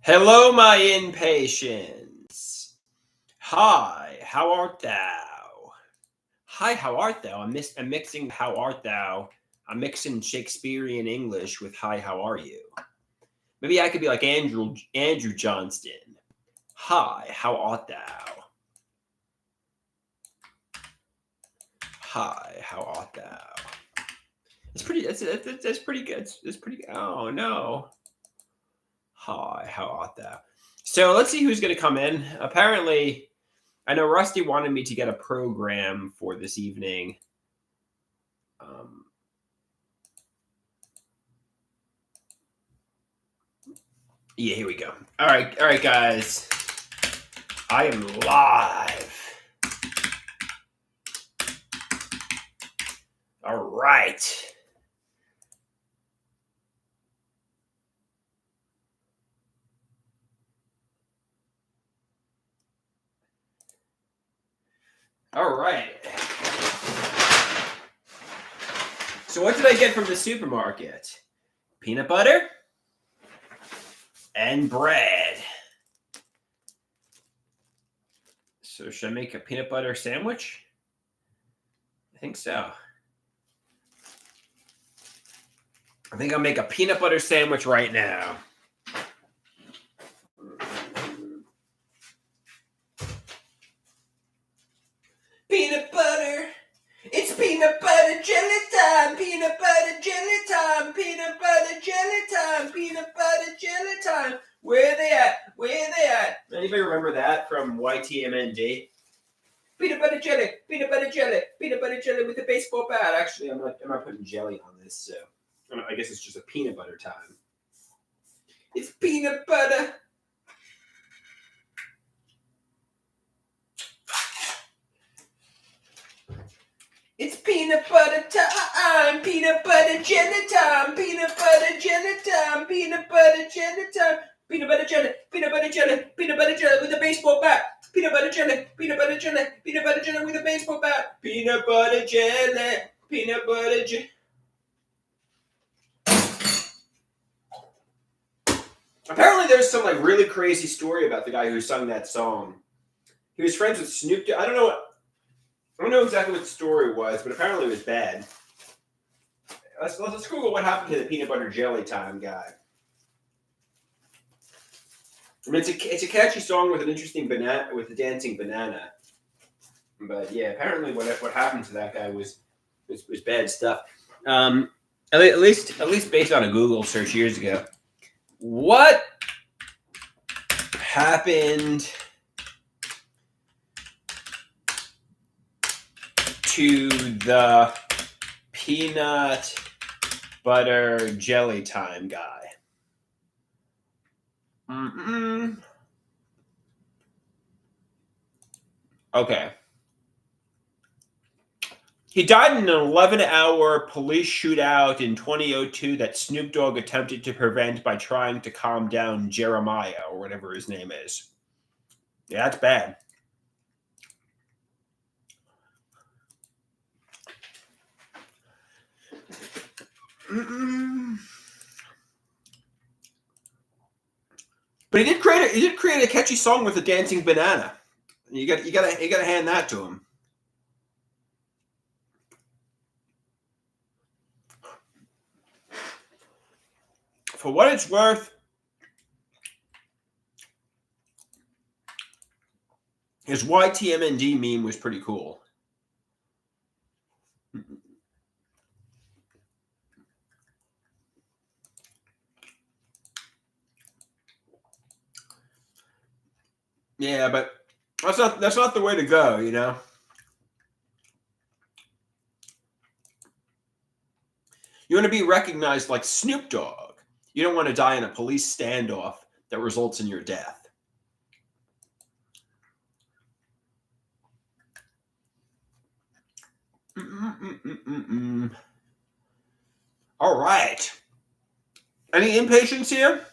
Hello, my impatience. Hi, how art thou? Hi, how art thou? I'm mixing how art thou. I'm mixing Shakespearean English with hi, how are you? Maybe I could be like Andrew Johnston. Hi, how art thou? Hi, how art thou? It's pretty. That's pretty good. It's pretty. Oh no. Hi, how art thou? So let's see who's going to come in. Apparently, I know Rusty wanted me to get a program for this evening. Um, yeah, here we go. All right, guys. I am live. All right. All right. So what did I get from the supermarket? Peanut butter and bread. So should I make a peanut butter sandwich? I think so. I think I'll make a peanut butter sandwich right now. Peanut butter. It's peanut butter jelly time. Peanut butter jelly time. Peanut butter jelly time. Peanut butter jelly time. Where they at? Where they at? Anybody remember that from YTMND? Peanut butter jelly. Peanut butter jelly. Peanut butter jelly with a baseball bat. Actually, I'm not putting jelly on this, so I guess it's just a peanut butter time. It's peanut butter. It's peanut butter time, peanut butter jelly time, peanut butter jelly time, peanut butter jelly time, peanut butter jelly, peanut butter jelly, peanut butter jelly with a baseball bat, peanut butter jelly, peanut butter jelly, peanut butter jelly with a baseball bat, peanut butter jelly, peanut butter jelly. Apparently, there's some like really crazy story about the guy who sung that song. He was friends with Snoop Dogg. I don't know exactly what the story was, but apparently it was bad. Let's Google what happened to the peanut butter jelly time guy. I mean, it's a catchy song with an interesting banana with a dancing banana. But yeah, apparently what happened to that guy was bad stuff. At least based on a Google search years ago. What happened to the peanut butter jelly time guy? Okay. He died in an 11-hour police shootout in 2002 that Snoop Dogg attempted to prevent by trying to calm down Jeremiah, or whatever his name is. Yeah, that's bad. But he did create a catchy song with a dancing banana. You got to hand that to him. For what it's worth, his YTMND meme was pretty cool. Yeah, but that's not the way to go, you know. You want to be recognized like Snoop Dogg. You don't want to die in a police standoff that results in your death. All right. Any impatience here?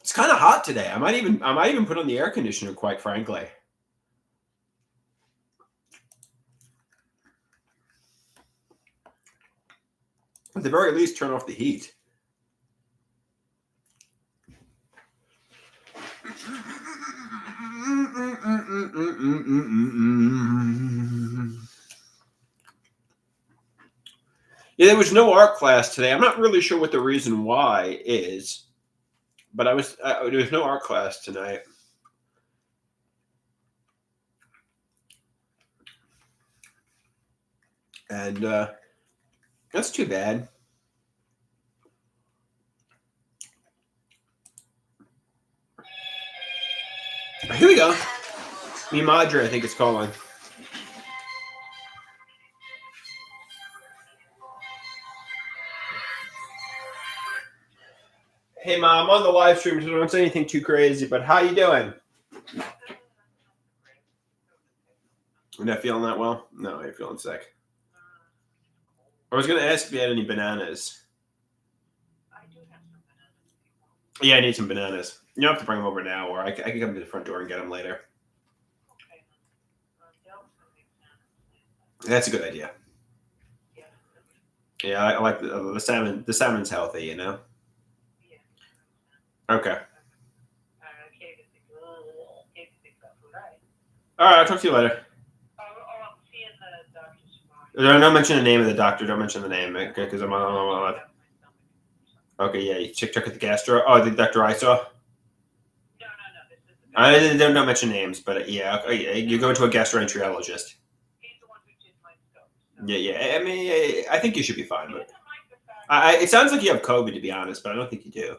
It's kind of hot today. I might even put on the air conditioner, quite frankly. At the very least, turn off the heat. Yeah, there was no art class today. I'm not really sure what the reason why is, but there was no art class tonight. And that's too bad. Here we go. Mi Madre, I think it's calling. Hey, Mom, I'm on the live stream, so don't say anything too crazy, but how you doing? You're not feeling that well? No, you're feeling sick. I was going to ask if you had any bananas. I do have some bananas. Yeah, I need some bananas. You don't have to bring them over now, or I can come to the front door and get them later. Okay. That's a good idea. Yeah, I like the salmon. The salmon's healthy, you know? Okay. All right, I'll talk to you later. I'm seeing the doctor. Don't mention the name of the doctor. Don't mention the name, okay? Because I'm on. Okay, yeah, you check at the gastro. Oh, the doctor I saw. No. Don't mention names, but yeah, okay, you go to a gastroenterologist. He's the one who did my stuff. Yeah. I mean, I think you should be fine. But it sounds like you have COVID, to be honest, but I don't think you do. No, I'm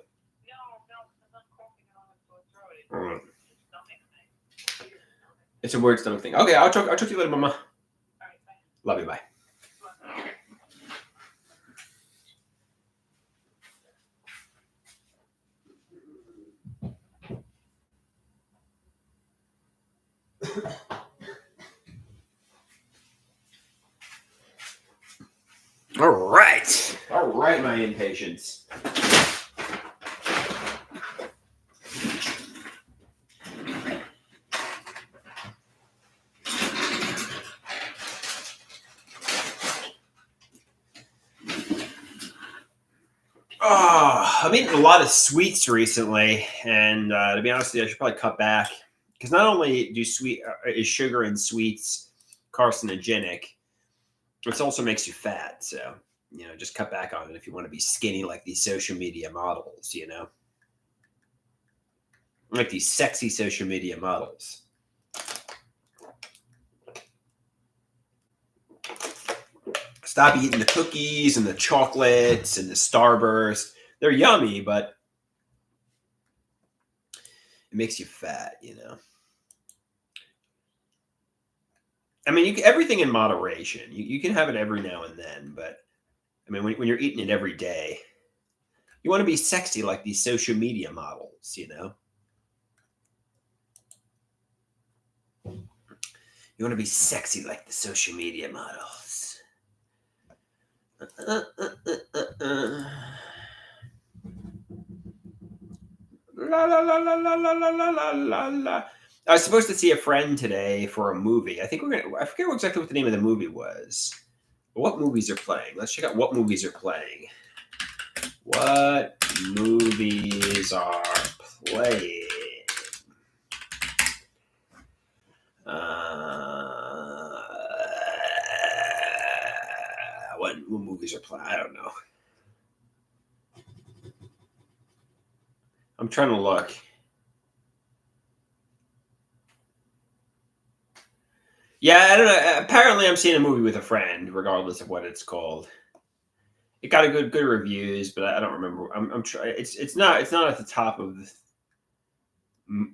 not coughing on my throat. It's a weird stomach thing. Okay, I'll talk to you later, Mama. All right, bye. Love you, bye. All right, my impatience. I'm eating a lot of sweets recently, and to be honest with you, I should probably cut back because not only is sugar in sweets carcinogenic, it also makes you fat. So just cut back on it if you want to be skinny like these social media models. Like these sexy social media models. Stop eating the cookies and the chocolates and the Starburst. They're yummy, but it makes you fat, I mean, everything in moderation. You can have it every now and then, but I mean, when you're eating it every day, you want to be sexy like these social media models, You want to be sexy like the social media models. La la la la la la la la la la. I was supposed to see a friend today for a movie. I forget exactly what the name of the movie was. What movies are playing? Let's check out what movies are playing. What movies are playing? What movies are playing? I don't know. I'm trying to look. Yeah, I don't know. Apparently, I'm seeing a movie with a friend, regardless of what it's called. It got a good reviews, but I don't remember. I'm trying. It's not at the top of the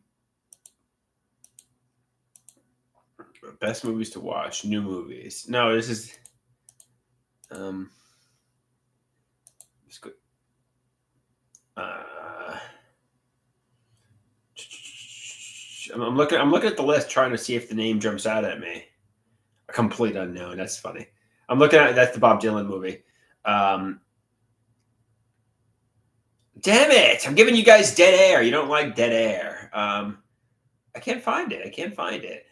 best movies to watch. New movies. No, this is it's good. I'm looking at the list, trying to see if the name jumps out at me. A complete unknown. That's funny. I'm looking at that's the Bob Dylan movie. Damn it! I'm giving you guys dead air. You don't like dead air. I can't find it.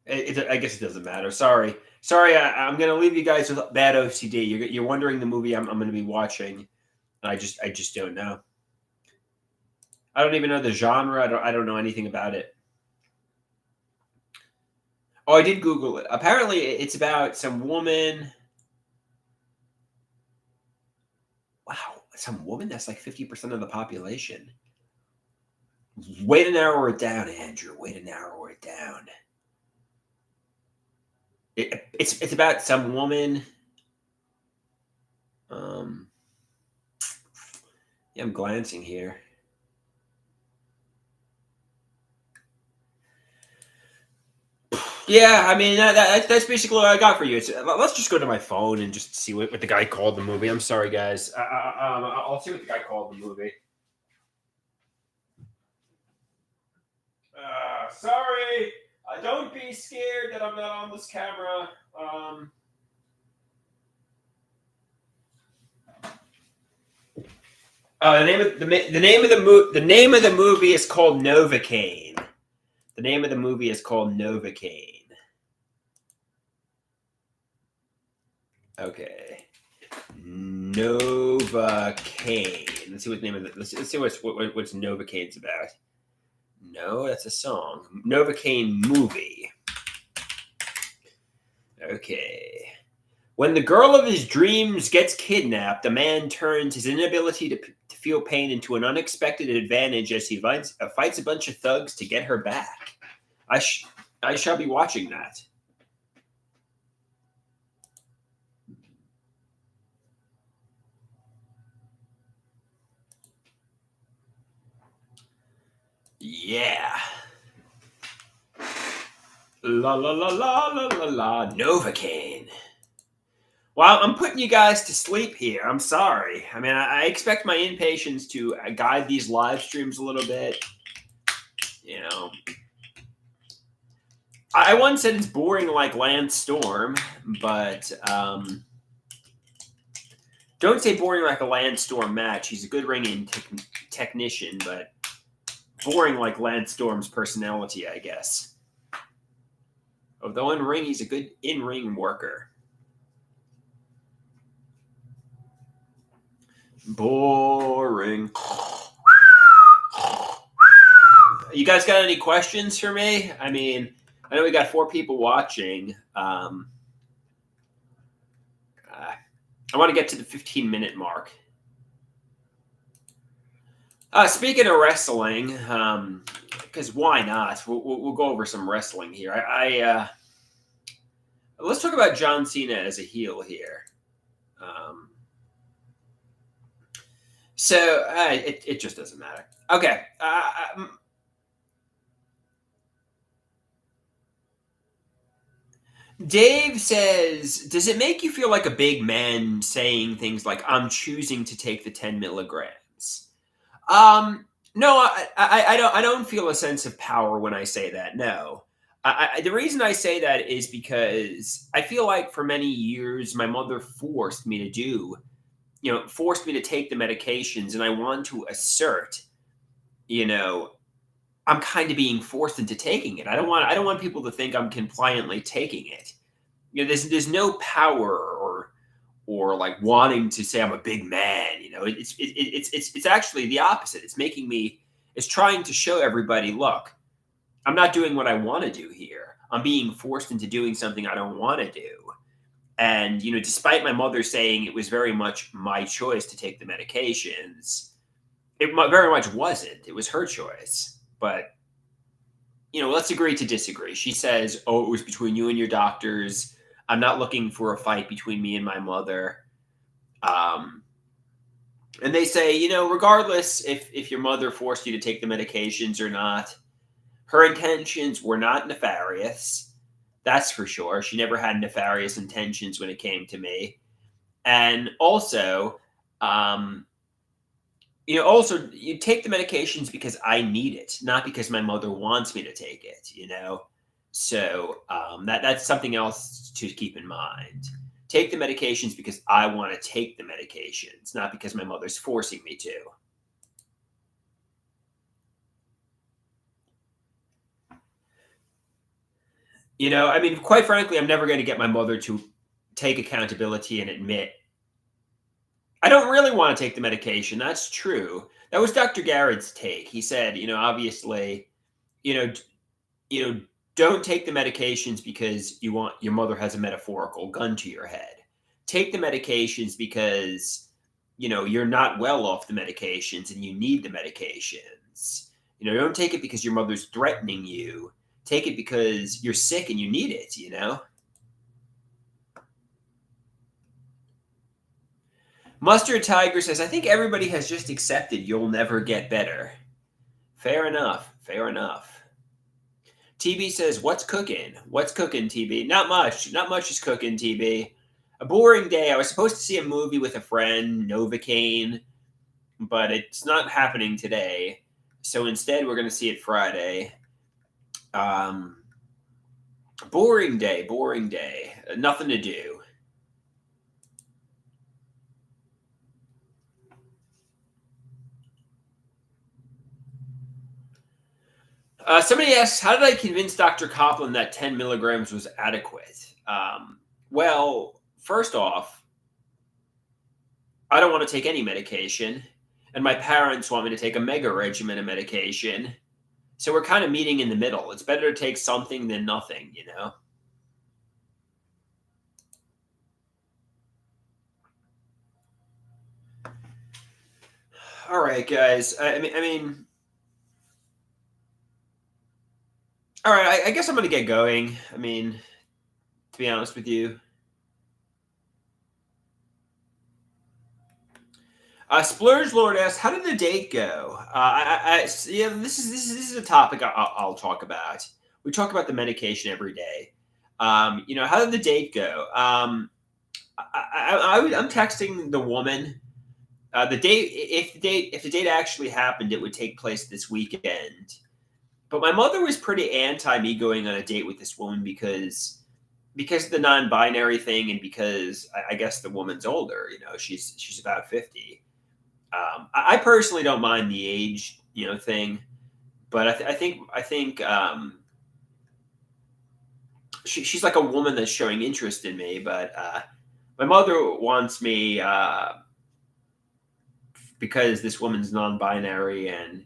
I guess it doesn't matter. Sorry. I'm gonna leave you guys with bad OCD. You're wondering the movie I'm gonna be watching. I just don't know. I don't even know the genre. I don't know anything about it. Oh, I did Google it. Apparently, it's about some woman. Wow, some woman that's like 50% of the population. Way to narrow it down, Andrew. Way to narrow it down. It's about some woman. Um, yeah, I'm glancing here. Yeah, I mean that's basically what I got for you. Let's just go to my phone and just see what the guy called the movie. I'm sorry, guys. I'll see what the guy called the movie. Sorry. Don't be scared that I'm not on this camera. The name of the name of the movie is called Novocaine. The name of the movie is called Novocaine. Okay. Novocaine. Let's see what the name of it. Let's see what's Novocaine's about. No, that's a song. Novocaine movie. Okay. When the girl of his dreams gets kidnapped, the man turns his inability to feel pain into an unexpected advantage as he fights a bunch of thugs to get her back. I shall be watching that. Yeah. La la la la la la la. Novocaine. Well, I'm putting you guys to sleep here. I'm sorry. I mean, I expect my impatience to guide these live streams a little bit. You know, I once said it's boring like Lance Storm, but don't say boring like a Lance Storm match. He's a good ringing technician, but boring like Lance Storm's personality, I guess. Although in ring, he's a good in-ring worker. Boring. You guys got any questions for me? I mean, I know we got 4 people watching. I want to get to the 15-minute mark. Speaking of wrestling, because why not? We'll go over some wrestling here. Let's talk about John Cena as a heel here. So it just doesn't matter. Okay. Dave says, does it make you feel like a big man saying things like, I'm choosing to take the 10 milligrams? No, I don't feel a sense of power when I say that. No. The reason I say that is because I feel like for many years, my mother forced me to take the medications, and I want to assert, I'm kind of being forced into taking it. I don't want people to think I'm compliantly taking it. There's no power or like wanting to say I'm a big man. It's actually the opposite. It's trying to show everybody, look, I'm not doing what I want to do here. I'm being forced into doing something I don't want to do. And, despite my mother saying it was very much my choice to take the medications, it very much wasn't. It was her choice. But, let's agree to disagree. She says, oh, it was between you and your doctors. I'm not looking for a fight between me and my mother. And they say, regardless if your mother forced you to take the medications or not, her intentions were not nefarious. That's for sure. She never had nefarious intentions when it came to me. And also, you take the medications because I need it, not because my mother wants me to take it, So that's something else to keep in mind. Take the medications because I want to take the medications, not because my mother's forcing me to. I mean, quite frankly, I'm never going to get my mother to take accountability and admit I don't really want to take the medication. That's true. That was Dr. Garrett's take. He said, obviously, you know, d- you know, don't take the medications because your mother has a metaphorical gun to your head. Take the medications because you're not well off the medications and you need the medications. Don't take it because your mother's threatening you. Take it because you're sick and you need it. Mustard Tiger says, I think everybody has just accepted you'll never get better. Fair enough. Fair enough. TB says, what's cooking? What's cooking, TB? Not much. Not much is cooking, TB. A boring day. I was supposed to see a movie with a friend, Novocaine, but it's not happening today. So instead, we're going to see it Friday. Um, boring day. Boring day. Nothing to do. Somebody asks, how did I convince Dr. Copland that 10 milligrams was adequate? Well, first off, I don't want to take any medication, and my parents want me to take a mega regimen of medication. So we're kind of meeting in the middle. It's better to take something than nothing. All right, guys. I mean, all right. I guess I'm gonna get going. I mean, to be honest with you, Splurge Lord asks, "How did the date go?" Yeah, this is a topic I'll talk about. We talk about the medication every day. How did the date go? I'm texting the woman. The date, if the date actually happened, it would take place this weekend. But my mother was pretty anti me going on a date with this woman because of the non-binary thing and because I guess the woman's older. She's about 50. I personally don't mind the age thing, but I think she's like a woman that's showing interest in me. But my mother wants me because this woman's non-binary and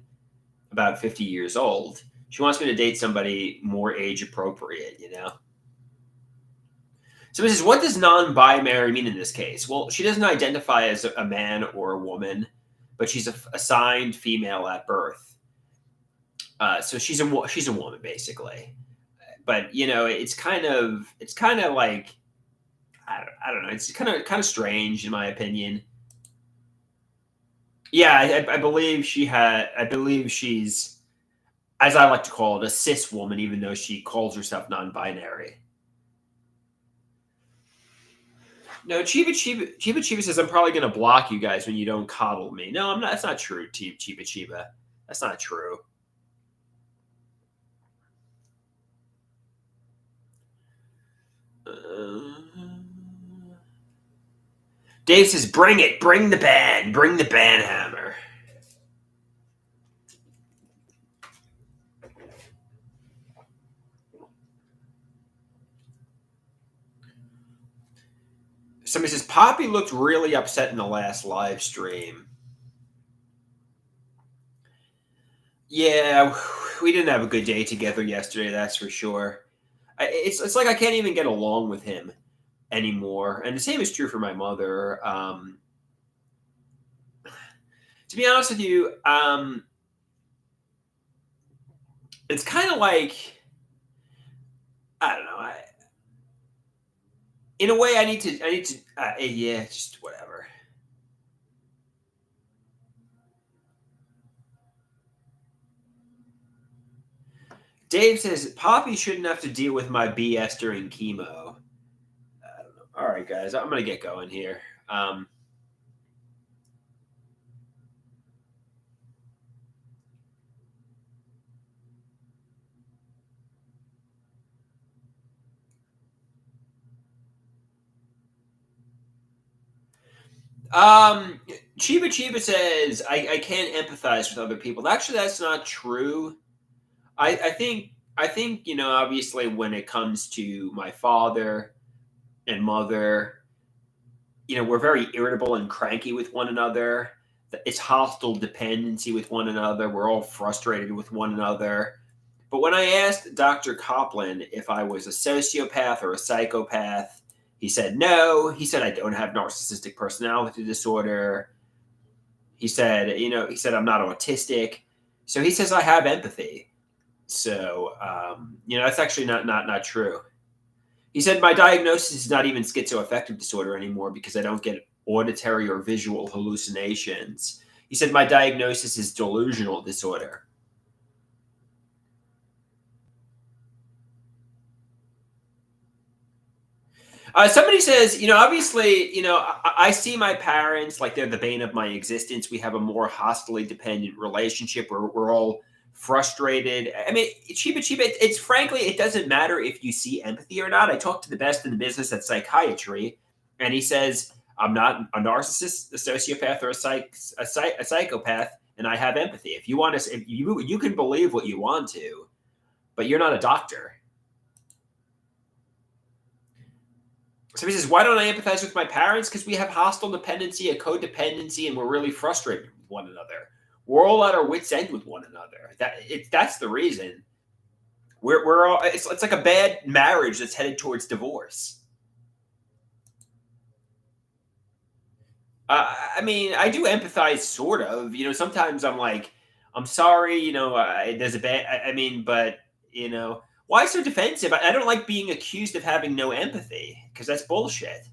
about 50 years old. She wants me to date somebody more age appropriate. So this is what does non-binary mean in this case? Well, she doesn't identify as a man or a woman, but she's assigned female at birth. So she's a woman basically. But it's kind of like I don't know. It's kind of strange in my opinion. Yeah, I believe I believe she's, as I like to call it, a cis woman, even though she calls herself non-binary. No, Chiba says I'm probably going to block you guys when you don't coddle me. No, I'm not. That's not true, Chiba. That's not true. Uh, Dave says, "Bring it, bring the band hammer." Somebody says Poppy looked really upset in the last live stream. Yeah, we didn't have a good day together yesterday. That's for sure. It's like I can't even get along with him anymore, and the same is true for my mother. To be honest with you, it's kind of like I don't know. In a way, I need to. Yeah, just whatever. Dave says Poppy shouldn't have to deal with my BS during chemo. I don't know. All right, guys, I'm gonna get going here. Um, um, Chiba says I can't empathize with other people. Actually, that's not true. I think I think, obviously when it comes to my father and mother, we're very irritable and cranky with one another. It's hostile dependency with one another. We're all frustrated with one another. But when I asked Dr. Copland if I was a sociopath or a psychopath, he said no. He said I don't have narcissistic personality disorder. He said I'm not autistic. So he says I have empathy. So that's actually not true. He said my diagnosis is not even schizoaffective disorder anymore because I don't get auditory or visual hallucinations. He said my diagnosis is delusional disorder. Somebody says, obviously, I see my parents like they're the bane of my existence. We have a more hostily dependent relationship where we're all frustrated. I mean, Chiba, it's frankly, it doesn't matter if you see empathy or not. I talked to the best in the business at psychiatry, and he says, I'm not a narcissist, a sociopath, or a psychopath, and I have empathy. If you want to, if you can believe what you want to, but you're not a doctor. So he says, why don't I empathize with my parents? Because we have hostile dependency, a codependency, and we're really frustrated with one another. We're all at our wits' end with one another. That's the reason. We're all it's like a bad marriage that's headed towards divorce. I mean, I do empathize, sort of. Sometimes I'm like, I'm sorry. There's a bad. I mean, but why so defensive? I don't like being accused of having no empathy because that's bullshit.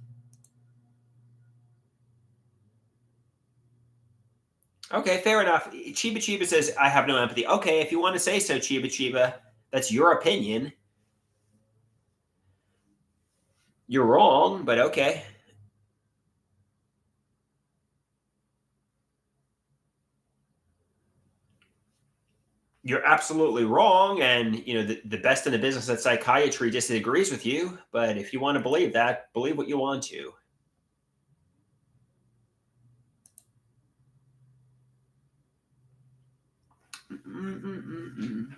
Okay, fair enough. Chiba Chiba says, I have no empathy. Okay, if you want to say so, Chiba Chiba, that's your opinion. You're wrong, but okay. You're absolutely wrong. And, the best in the business at psychiatry disagrees with you. But if you want to believe that, believe what you want to. Mm-mm-mm-mm.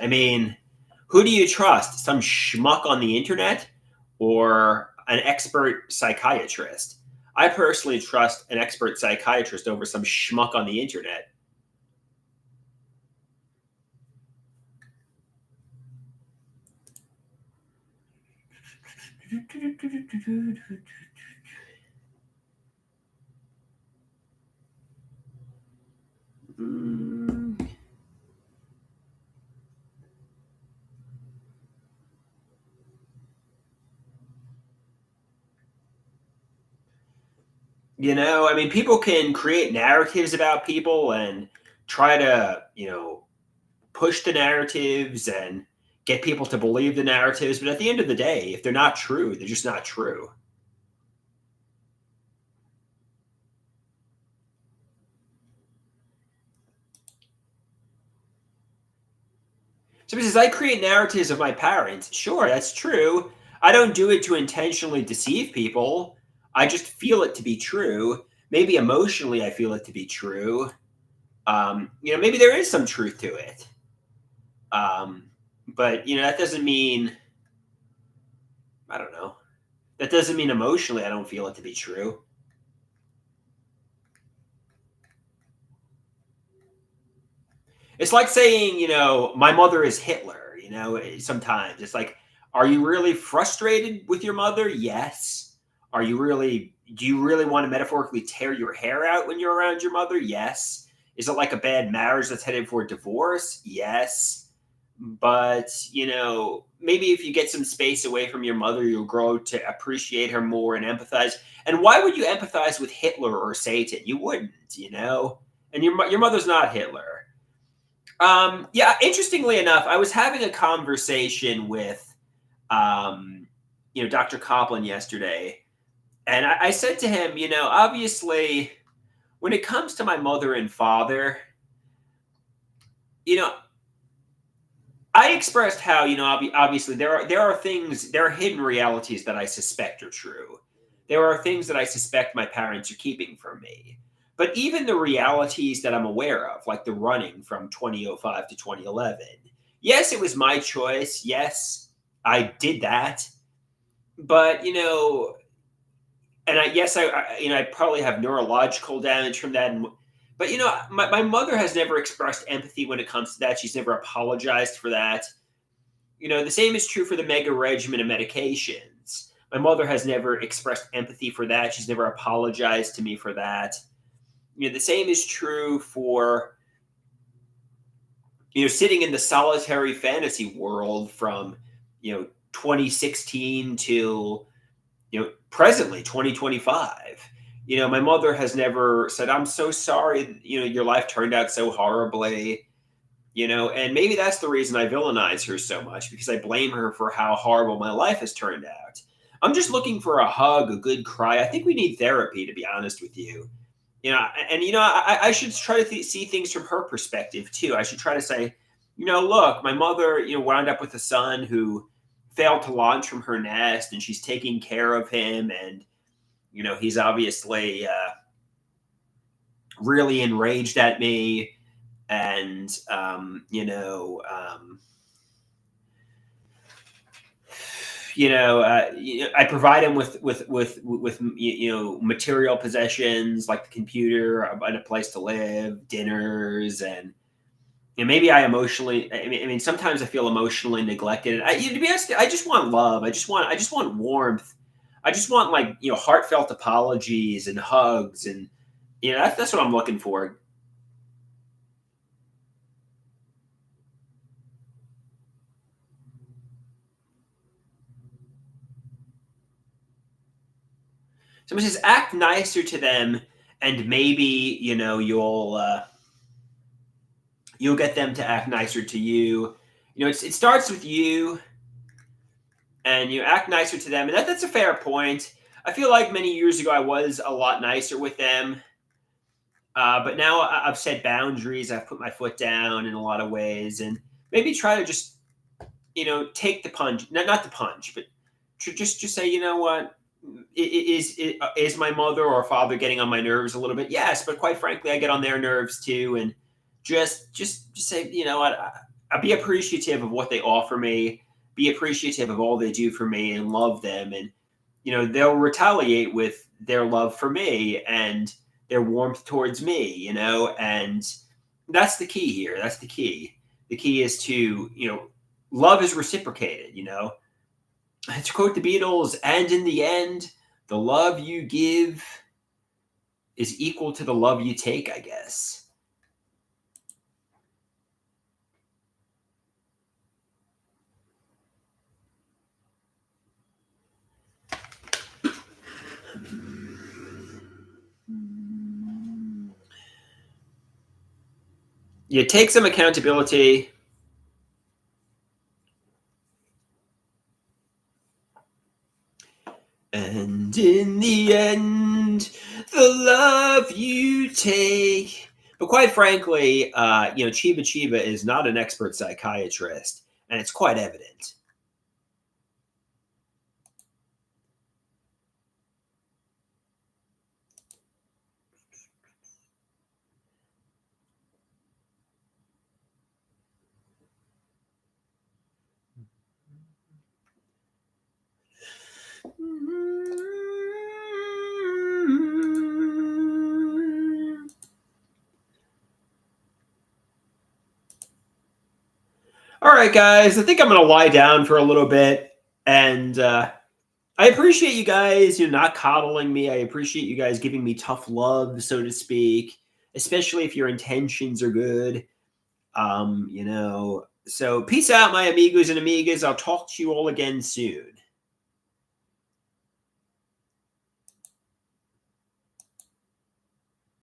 I mean, who do you trust? Some schmuck on the internet or an expert psychiatrist? I personally trust an expert psychiatrist over some schmuck on the internet. Mm. I mean, people can create narratives about people and try to, push the narratives and get people to believe the narratives. But at the end of the day, if they're not true, they're just not true. So says, I create narratives of my parents. Sure, that's true. I don't do it to intentionally deceive people. I just feel it to be true. Maybe emotionally, I feel it to be true. Maybe there is some truth to it. But that doesn't mean, I don't know. That doesn't mean emotionally I don't feel it to be true. It's like saying, my mother is Hitler, sometimes. It's like, are you really frustrated with your mother? Yes. Do you really want to metaphorically tear your hair out when you're around your mother? Yes. Is it like a bad marriage that's headed for divorce? Yes. But, maybe if you get some space away from your mother, you'll grow to appreciate her more and empathize. And why would you empathize with Hitler or Satan? You wouldn't, And your mother's not Hitler. Yeah, interestingly enough, I was having a conversation with, Dr. Copland yesterday, and I said to him, obviously, when it comes to my mother and father, you know, I expressed how, obviously there are hidden realities that I suspect are true. There are things that I suspect my parents are keeping from me. But even the realities that I'm aware of, like the running from 2005 to 2011, yes, it was my choice. Yes, I did that. But, and I probably have neurological damage from that. But, my mother has never expressed empathy when it comes to that. She's never apologized for that. The same is true for the mega regimen of medications. My mother has never expressed empathy for that. She's never apologized to me for that. The same is true for, sitting in the solitary fantasy world from, 2016 till, presently 2025. My mother has never said, "I'm so sorry, your life turned out so horribly." And maybe that's the reason I villainize her so much, because I blame her for how horrible my life has turned out. I'm just looking for a hug, a good cry. I think we need therapy, to be honest with you. And I should try to see things from her perspective too. I should try to say, look, my mother, wound up with a son who failed to launch from her nest, and she's taking care of him, and he's obviously really enraged at me, and I provide him with material possessions like the computer and a place to live, dinners, and maybe I emotionally. I mean, sometimes I feel emotionally neglected. To be honest, I just want love. I just want warmth. I just want, like, heartfelt apologies and hugs, and that's what I'm looking for. Someone says, act nicer to them, and maybe you'll get them to act nicer to you. It starts with you, and you act nicer to them, and that's a fair point. I feel like many years ago I was a lot nicer with them, but now I've set boundaries. I've put my foot down in a lot of ways, and maybe try to just take the punch, not the punch, but just say, what, is my mother or father getting on my nerves a little bit? Yes, but quite frankly, I get on their nerves too, and just say, what, I be appreciative of what they offer me, be appreciative of all they do for me, and love them, and they'll retaliate with their love for me and their warmth towards me, and that's the key here. That's the key. The key is to, love is reciprocated, to quote the Beatles, and in the end, the love you give is equal to the love you take, I guess. You take some accountability. And in the end, the love you take. But quite frankly, Chiba Chiba is not an expert psychiatrist, and it's quite evident. All right, guys, I think I'm going to lie down for a little bit. And I appreciate you guys, not coddling me. I appreciate you guys giving me tough love, so to speak, especially if your intentions are good. So peace out, my amigos and amigas. I'll talk to you all again soon.